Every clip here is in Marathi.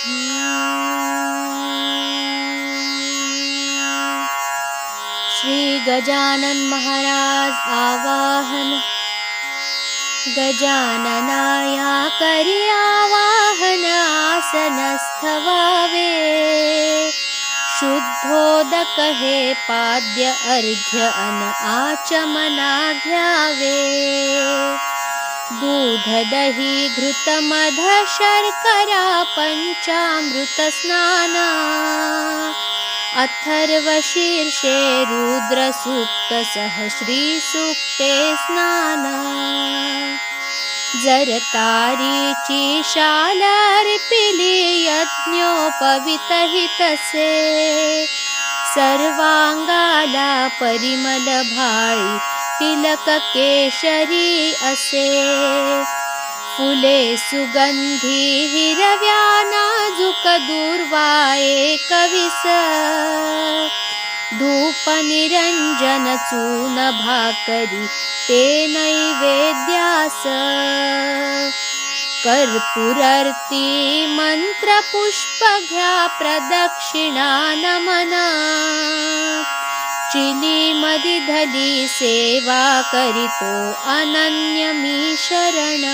श्री गजानन महाराज आवाहन। गजाननाया करी आवाहन, आसनस्थवावे। शुद्धोदक हे पाद्य अर्घ्य अन आचमना घ्यावे। दूध दही घृत मध शर्करा पंचामृत स्नान। अथर्व शीर्षे रुद्र सूक्त सह श्री सूक्ते स्नान। जर तारीची शाल अर्पिली यज्ञोपवितहितसे। सर्वांगाला परिमल भाळी तिलक केशरी असे। फुले सुगंधी हिरव्या नाजूक दूर्वा एकविस। धूप निरंजन चून भाकरी ते नैवेद्यास। कर्पूरार्ती मंत्र पुष्प घ्या प्रदक्षिणा नमन। चिली मधी धली सेवा करीतो अनन्य मी शरण।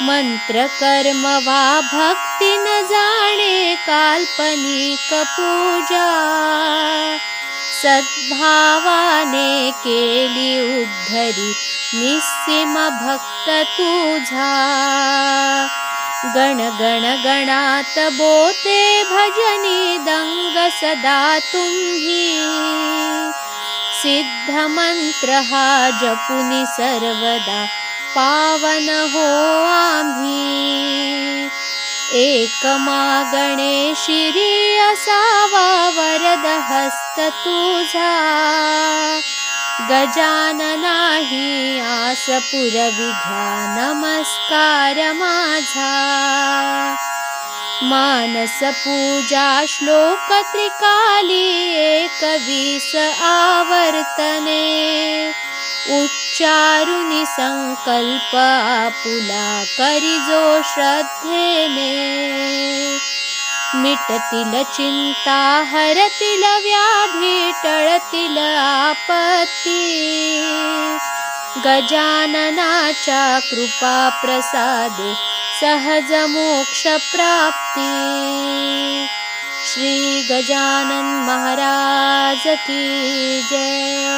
मंत्र कर्म वा भक्ती न जाणे काल्पनिक पूजा। सद्भावाने केली उद्धरी निस्सीम भक्त तुझा। गण गण गणात बोते भजनी दंग सदा तुम्ही। सिद्ध मंत्र हा जपुनी सर्वदा पावन हो आम्ही। एक मागणे शिरी असावा वरद हस्त तुझा। गजाननाही आस पुरवी घ्या नमस्कार माझा। मानस पूजा श्लोक त्रिकाली 21 आवर्तने। उच्चारुनी संकल्प आपुला करिजो श्रद्धेने। मिटतील चिंता हरतील व्याधी टळतील आपत्ती। गजाननाच्या कृपा प्रसादे सहज मोक्ष प्राप्ती। श्री गजानन महाराज की जय।